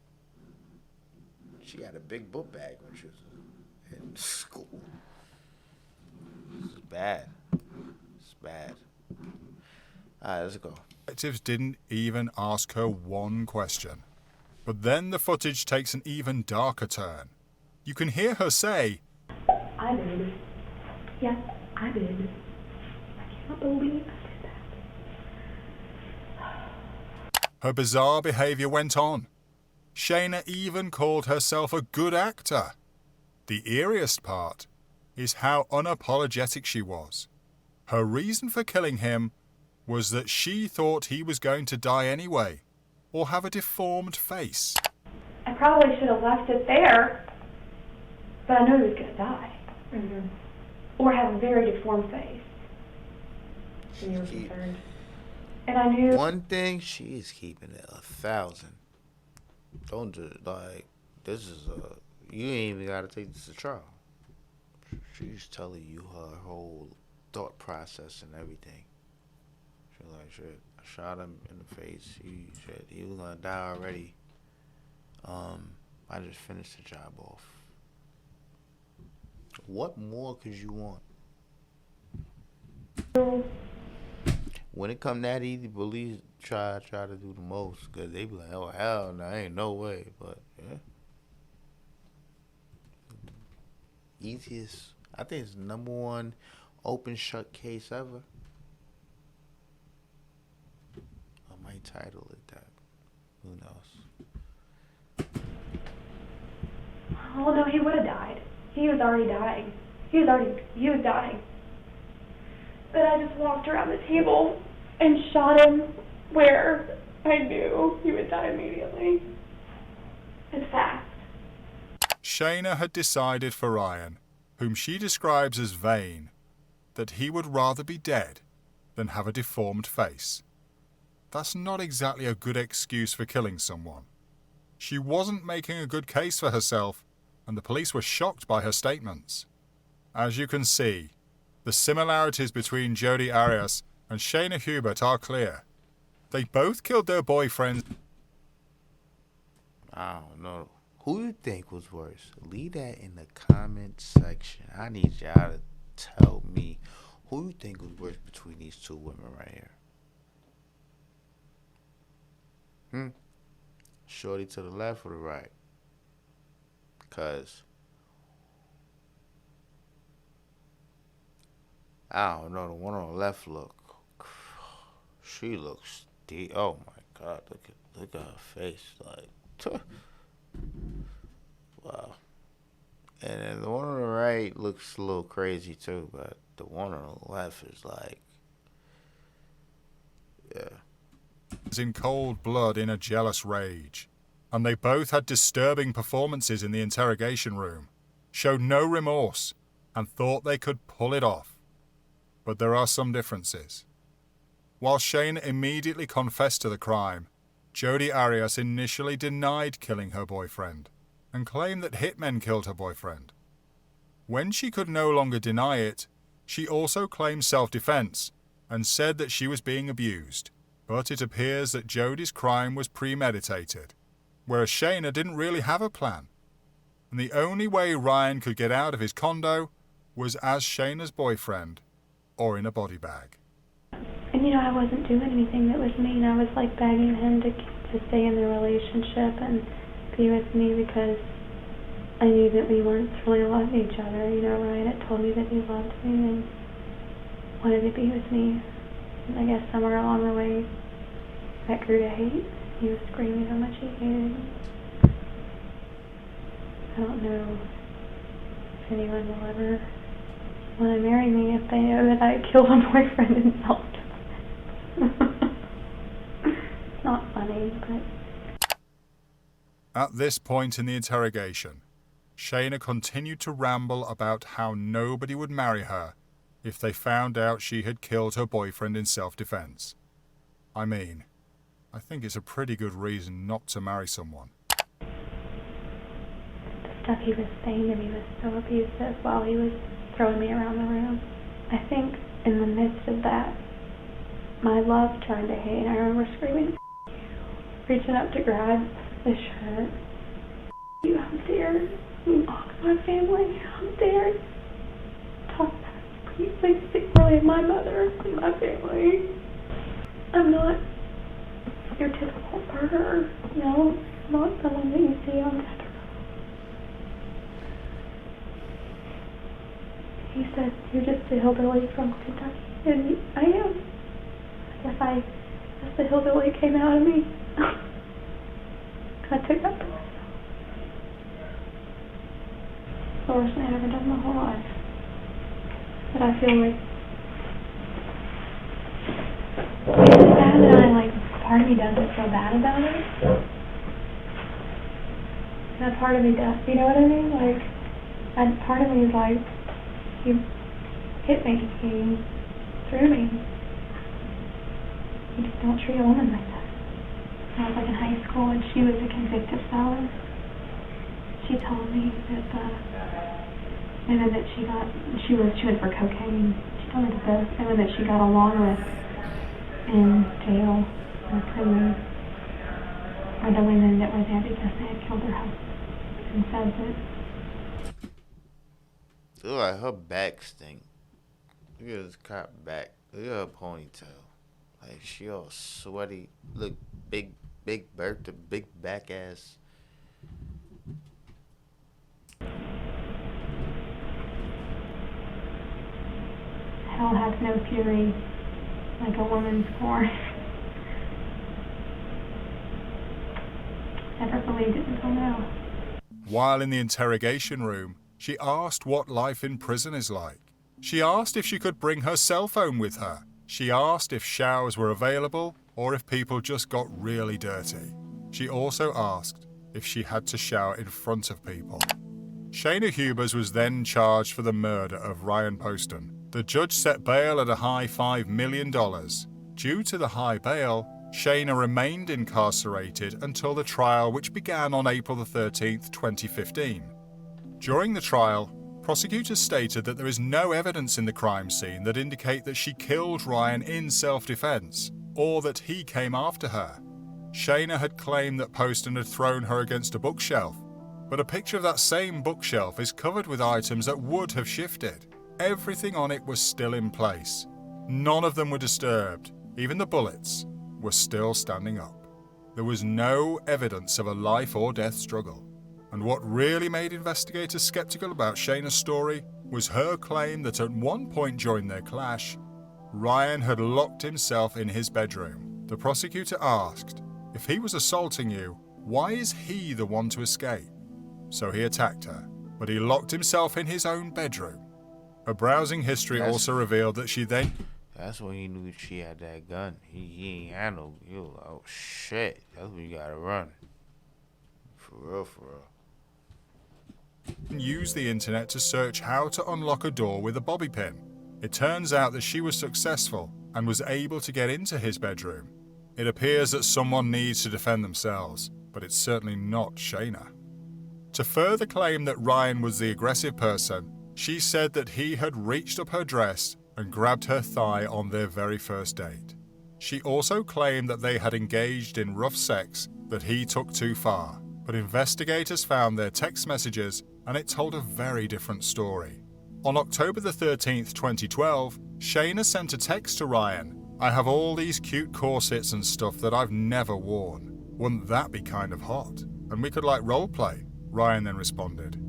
she had a big book bag when she was in school. It's bad. It's bad. All right, let's go. Detectives didn't even ask her one question. But then the footage takes an even darker turn. You can hear her say, I did. Yes, I did. I can't believe I did that. her bizarre behavior went on. Shayna even called herself a good actor. The eeriest part is how unapologetic she was. Her reason for killing him was that she thought he was going to die anyway, or have a deformed face. I probably should have left it there, but I knew he was going to die. Mm-hmm. Or have a very deformed face. And you were concerned. And I knew... One thing, she's keeping it 1,000. Don't just, like, this is you ain't even got to take this to trial. She's telling you her whole thought process and everything. She's like, shit, I shot him in the face. He was going to die already. I just finished the job off. What more could you want? When it come that easy, police try to do the most, because they be like, oh, hell no, ain't no way. But, yeah. Easiest, I think it's the #1 open shut case ever. I might title it that. Who knows? Oh, no, he would have died. He was already dying. He was dying. But I just walked around the table and shot him where I knew he would die immediately. And fast. Shayna had decided for Ryan, whom she describes as vain, that he would rather be dead than have a deformed face. That's not exactly a good excuse for killing someone. She wasn't making a good case for herself, and the police were shocked by her statements. As you can see, the similarities between JODI Arias and Shayna Hubers are clear. They both killed their boyfriends. I don't know. Who you think was worse? Leave that in the comment section. I need y'all to tell me who you think was worse between these two women right here. Shorty to the left or the right? Because I don't know, the one on the left she looks deep. Oh my God, look at her face, like, wow. And then the one on the right looks a little crazy too, but the one on the left is like, yeah. In cold blood in a jealous rage. And they both had disturbing performances in the interrogation room, showed no remorse, and thought they could pull it off. But there are some differences. While Shayna immediately confessed to the crime, JODI Arias initially denied killing her boyfriend and claimed that hitmen killed her boyfriend. When she could no longer deny it, she also claimed self-defense and said that she was being abused. But it appears that JODI's crime was premeditated, whereas Shayna didn't really have a plan. And the only way Ryan could get out of his condo was as Shayna's boyfriend or in a body bag. And I wasn't doing anything that was mean. I was like begging him to stay in the relationship and be with me because I knew that we weren't really loving each other. You know, Ryan had told me that he loved me and wanted to be with me. And I guess somewhere along the way, that grew to hate. He was screaming how much he hated me. I don't know if anyone will ever want to marry me if they know that I killed a boyfriend in self-defense. It's not funny, but... At this point in the interrogation, Shayna continued to ramble about how nobody would marry her if they found out she had killed her boyfriend in self-defense. I mean, I think it's a pretty good reason not to marry someone. The stuff he was saying to me was so abusive while he was throwing me around the room. I think in the midst of that, my love turned to hate, and I remember screaming, reaching up to grab the shirt. You, how dare you mock my family? How dare you talk about me? Please speak really of my mother and my family. I'm not your typical murderer. No, I'm not someone that you see on death row. He said, you're just a hillbilly from Kentucky. And I am. I guess the hillbilly came out of me. I took that to myself. It's the worst thing I've ever done in my whole life. But I feel like it's really bad that part of me doesn't feel bad about it. And a part of me does, you know what I mean? Part of me is like, he hit me, he threw me. You just don't treat a woman like that. I was in high school and she was a convicted felon. She told me that the women that she went for cocaine. She told me that the women that she got along with in jail or prison are the women that were there because they had killed her husband. And said that. Look like her back stink. Look at this cop back. Look at her ponytail. Like she all sweaty. Look, big Bertha, big back ass. Hell has no fury like a woman's scorn. Never believed it until now. While in the interrogation room, she asked what life in prison is like. She asked if she could bring her cell phone with her. She asked if showers were available or if people just got really dirty. She also asked if she had to shower in front of people. Shayna Hubers was then charged for the murder of Ryan Poston. The judge set bail at a high $5 million. Due to the high bail, Shayna remained incarcerated until the trial, which began on April 13, 2015. During the trial, prosecutors stated that there is no evidence in the crime scene that indicate that she killed Ryan in self-defense or that he came after her. Shayna had claimed that Poston had thrown her against a bookshelf, but a picture of that same bookshelf is covered with items that would have shifted. Everything on it was still in place. None of them were disturbed. Even the bullets were still standing up. There was no evidence of a life or death struggle. And what really made investigators skeptical about Shayna's story was her claim that at one point during their clash, Ryan had locked himself in his bedroom. The prosecutor asked, if he was assaulting you, why is he the one to escape? So he attacked her, but he locked himself in his own bedroom. Her browsing history also revealed that she then... That's when he knew she had that gun. He ain't had no... He was like, oh shit, that's when you gotta run. For real, for real. Used the internet to search how to unlock a door with a bobby pin. It turns out that she was successful and was able to get into his bedroom. It appears that someone needs to defend themselves, but it's certainly not Shayna. To further claim that Ryan was the aggressive person, she said that he had reached up her dress and grabbed her thigh on their very first date. She also claimed that they had engaged in rough sex that he took too far, but investigators found their text messages and it told a very different story. On October 13th, 2012, Shayna sent a text to Ryan, I have all these cute corsets and stuff that I've never worn. Wouldn't that be kind of hot? and we could like role play, Ryan then responded.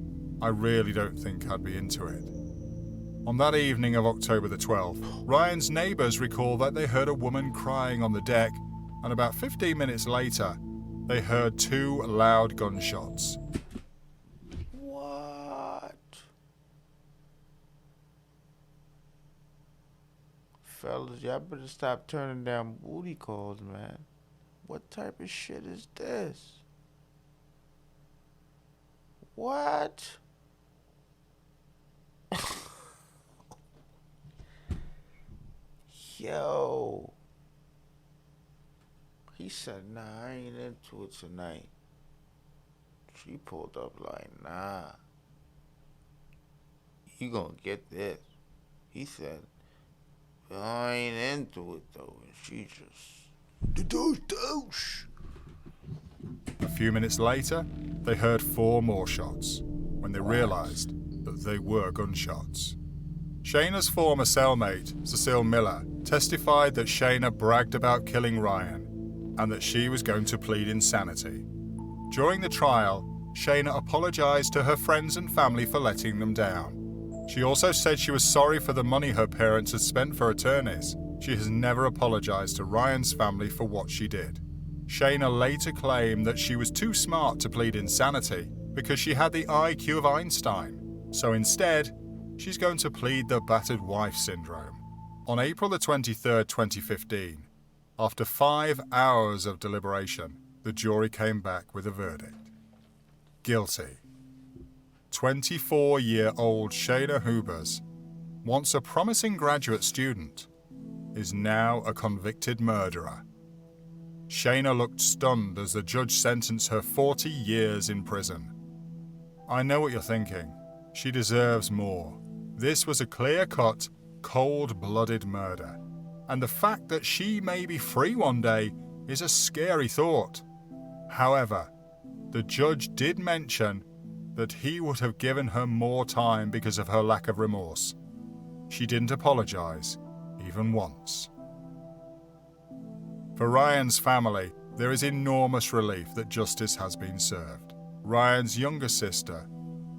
I really don't think I'd be into it. On that evening of October the 12th, Ryan's neighbours recall that they heard a woman crying on the deck, and about 15 minutes later, they heard 2 loud gunshots. What? Fellas, y'all better stop turning down booty calls, man. What type of shit is this? What? Yo. He said, nah, I ain't into it tonight. She pulled up like, nah. You gonna get this. He said, I ain't into it though. And she just, the douche. A few minutes later, they heard 4 more shots when they realised that they were gunshots. Shayna's former cellmate, Cecile Miller, testified that Shayna bragged about killing Ryan and that she was going to plead insanity. During the trial, Shayna apologised to her friends and family for letting them down. She also said she was sorry for the money her parents had spent for attorneys. She has never apologised to Ryan's family for what she did. Shayna later claimed that she was too smart to plead insanity because she had the IQ of Einstein. So instead, she's going to plead the battered wife syndrome. On April the 23rd, 2015, after 5 hours of deliberation, the jury came back with a verdict. Guilty. 24-year-old Shayna Hubers, once a promising graduate student, is now a convicted murderer. Shayna looked stunned as the judge sentenced her 40 years in prison. I know what you're thinking. She deserves more. This was a clear-cut, cold-blooded murder. And the fact that she may be free one day is a scary thought. However, the judge did mention that he would have given her more time because of her lack of remorse. She didn't apologise, even once. For Ryan's family, there is enormous relief that justice has been served. Ryan's younger sister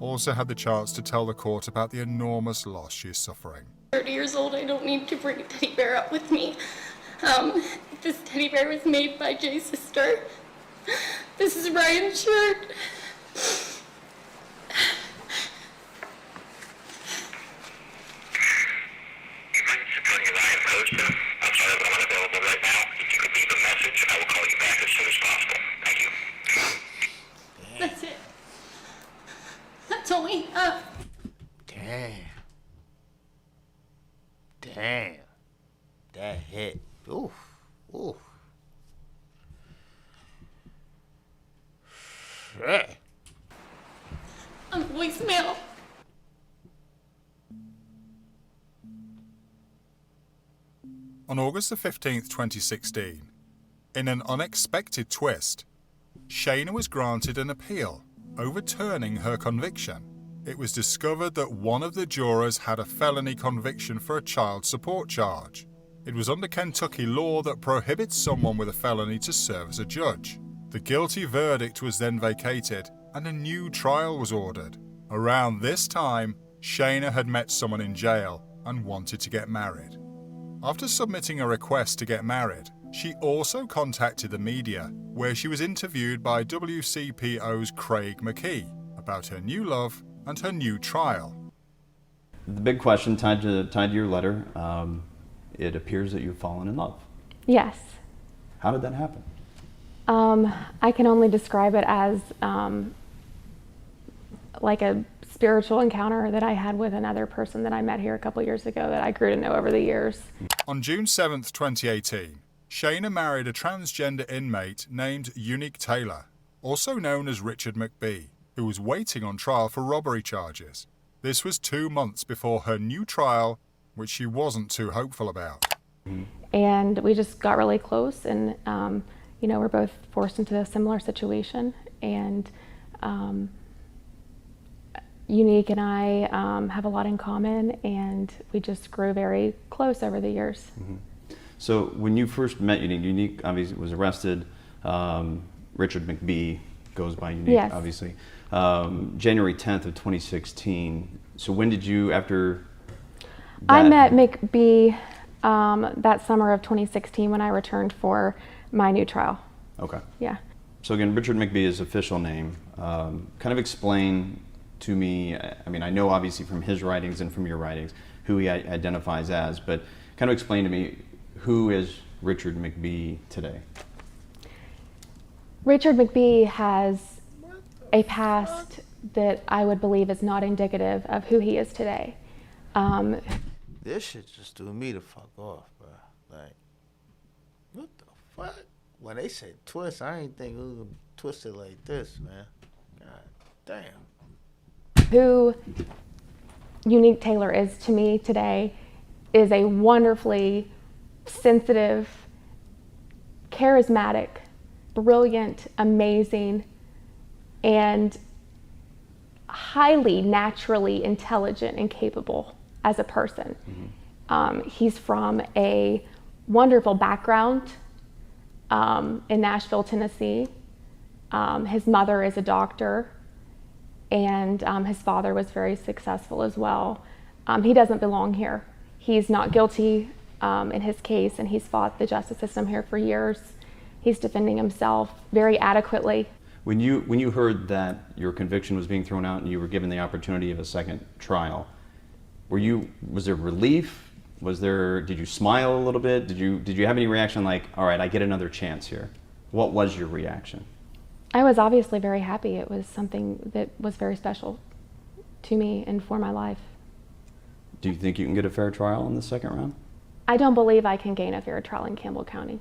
also had the chance to tell the court about the enormous loss she is suffering. 30 years old, I don't need to bring a teddy bear up with me. This teddy bear was made by Jay's sister. This is Ryan's shirt. Poston. I'm sorry, but I'm unavailable right now. If you could leave a message, I will call you back as soon as possible. Thank you. That's it. That's all we have. Damn. Damn. That hit. Oof. Oof. Shit. Voicemail. On August the 15th, 2016, in an unexpected twist, Shayna was granted an appeal, overturning her conviction. It was discovered that one of the jurors had a felony conviction for a child support charge. It was under Kentucky law that prohibits someone with a felony to serve as a judge. The guilty verdict was then vacated and a new trial was ordered. Around this time, Shayna had met someone in jail and wanted to get married. After submitting a request to get married, she also contacted the media, where she was interviewed by WCPO's Craig McKee about her new love and her new trial. The big question tied to your letter, it appears that you've fallen in love. Yes. How did that happen? I can only describe it as like a spiritual encounter that I had with another person that I met here a couple years ago that I grew to know over the years. On June 7th, 2018, Shayna married a transgender inmate named Unique Taylor, also known as Richard McBee, who was waiting on trial for robbery charges. This was 2 months before her new trial, which she wasn't too hopeful about. And we just got really close, and we're both forced into a similar situation, and Unique and I have a lot in common, and we just grew very close over the years. Mm-hmm. So when you first met Unique obviously was arrested. Richard McBee goes by Unique, Yes. obviously. January 10th of 2016. So when did you, after I that- met McBee that summer of 2016 when I returned for my new trial. Okay. Yeah. So again, Richard McBee is official name. Kind of explain to me, I mean, I know obviously from his writings and from your writings who he identifies as, but kind of explain to me, who is Richard McBee today? Richard McBee has a past that I would believe is not indicative of who he is today. This shit just threw me the fuck off, bro. Like, what the fuck? When they said twist, I ain't think it was gonna twist it like this, man. God damn. Who Unique Taylor is to me today is a wonderfully sensitive, charismatic, brilliant, amazing, and highly naturally intelligent and capable as a person. He's from a wonderful background in Nashville, Tennessee. His mother is a doctor, and his father was very successful as well. He doesn't belong here. He's not guilty in his case, and he's fought the justice system here for years. He's defending himself very adequately. When you heard that your conviction was being thrown out and you were given the opportunity of a second trial, was there relief? Did you smile a little bit? Did you have any reaction like, all right, I get another chance here? What was your reaction? I was obviously very happy. It was something that was very special to me and for my life. Do you think you can get a fair trial in the second round? I don't believe I can gain a fair trial in Campbell County.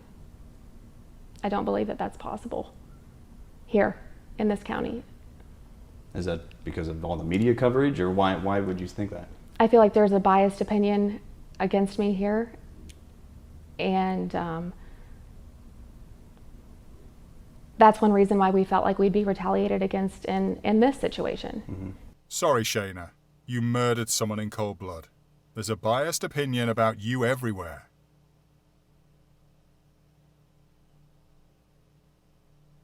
I don't believe that that's possible here in this county. Is that because of all the media coverage, or why would you think that? I feel like there's a biased opinion against me here, and that's one reason why we felt like we'd be retaliated against in this situation. Mm-hmm. Sorry, Shayna. You murdered someone in cold blood. There's a biased opinion about you everywhere.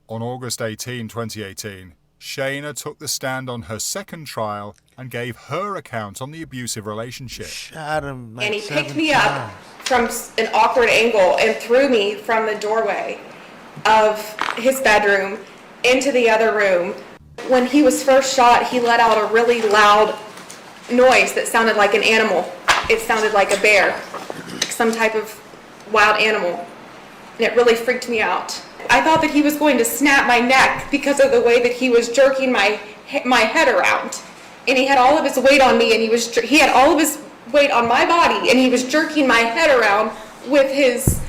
On August 18, 2018, Shayna took the stand on her second trial and gave her account on the abusive relationship. Shot him like And he 7 picked me up times. from an awkward angle and threw me from the doorway of his bedroom into the other room. When he was first shot, he let out a really loud noise that sounded like an animal. It sounded like a bear, some type of wild animal. And it really freaked me out. I thought that he was going to snap my neck because of the way that he was jerking my head around. And he had all of his weight on me, and he had all of his weight on my body, and he was jerking my head around with his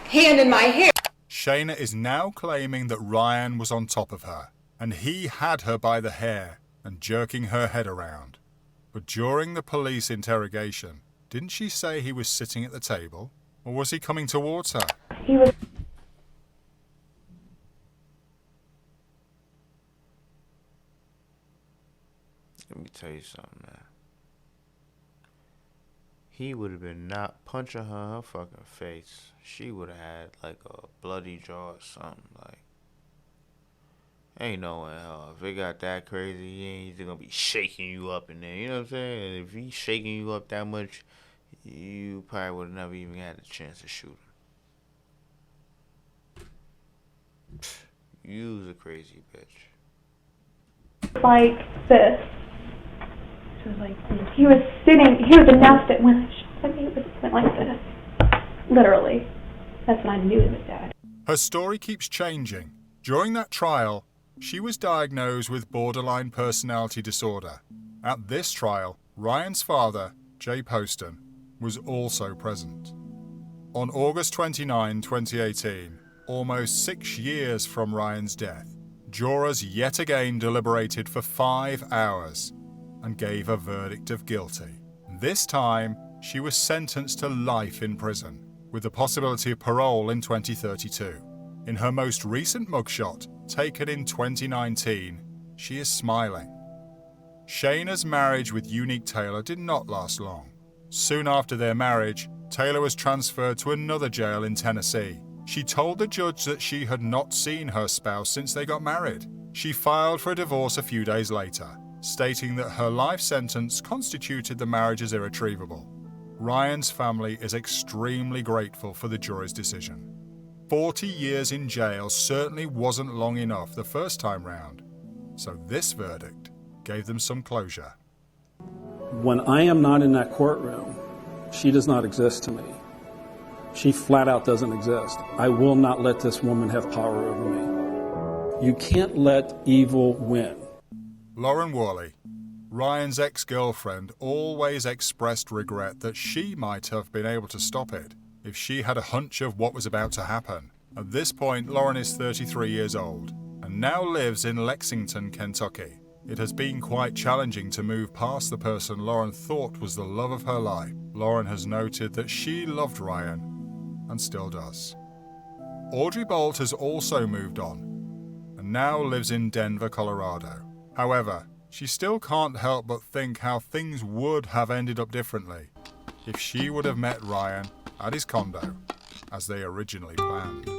hand in my hair. Shayna is now claiming that Ryan was on top of her, and he had her by the hair and jerking her head around. But during the police interrogation, didn't she say he was sitting at the table, or was he coming towards her? He was. Let me tell you something, man. He would have been not punching her in her fucking face. She would have had like a bloody jaw or something. Like, ain't no way in hell. If it got that crazy, he ain't gonna be shaking you up in there. You know what I'm saying? And if he's shaking you up that much, you probably would have never even had a chance to shoot him. You was a crazy bitch. Like this. She was like, he was enough that when I shot him, it went like this. Literally. That's when I knew it was dead. Her story keeps changing. During that trial, she was diagnosed with borderline personality disorder. At this trial, Ryan's father, Jay Poston, was also present. On August 29, 2018, almost 6 years from Ryan's death, jurors yet again deliberated for 5 hours and gave a verdict of guilty. This time, she was sentenced to life in prison, with the possibility of parole in 2032. In her most recent mugshot, taken in 2019, she is smiling. Shayna's marriage with Unique Taylor did not last long. Soon after their marriage, Taylor was transferred to another jail in Tennessee. She told the judge that she had not seen her spouse since they got married. She filed for a divorce a few days later, stating that her life sentence constituted the marriage as irretrievable. Ryan's family is extremely grateful for the jury's decision. 40 years in jail certainly wasn't long enough the first time round, so this verdict gave them some closure. When I am not in that courtroom, she does not exist to me. She flat out doesn't exist. I will not let this woman have power over me. You can't let evil win. Lauren Worley, Ryan's ex-girlfriend, always expressed regret that she might have been able to stop it if she had a hunch of what was about to happen. At this point, Lauren is 33 years old and now lives in Lexington, Kentucky. It has been quite challenging to move past the person Lauren thought was the love of her life. Lauren has noted that she loved Ryan and still does. Audrey Bolte has also moved on and now lives in Denver, Colorado. However, she still can't help but think how things would have ended up differently if she would have met Ryan at his condo as they originally planned.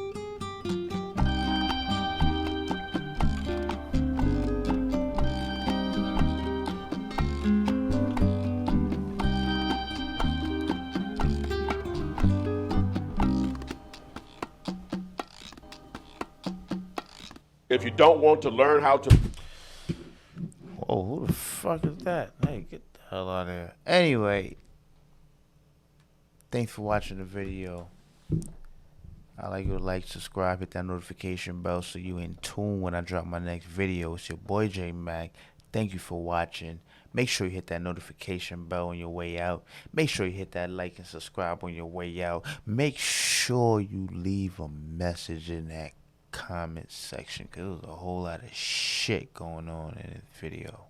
If you don't want to learn how to... Whoa, who the fuck is that? Hey, get the hell out of there. Anyway, thanks for watching the video. I'd like you to like, subscribe, hit that notification bell so you're in tune when I drop my next video. It's your boy Jmac. Thank you for watching. Make sure you hit that notification bell on your way out. Make sure you hit that like and subscribe on your way out. Make sure you leave a message in that comment section because there was a whole lot of shit going on in this video.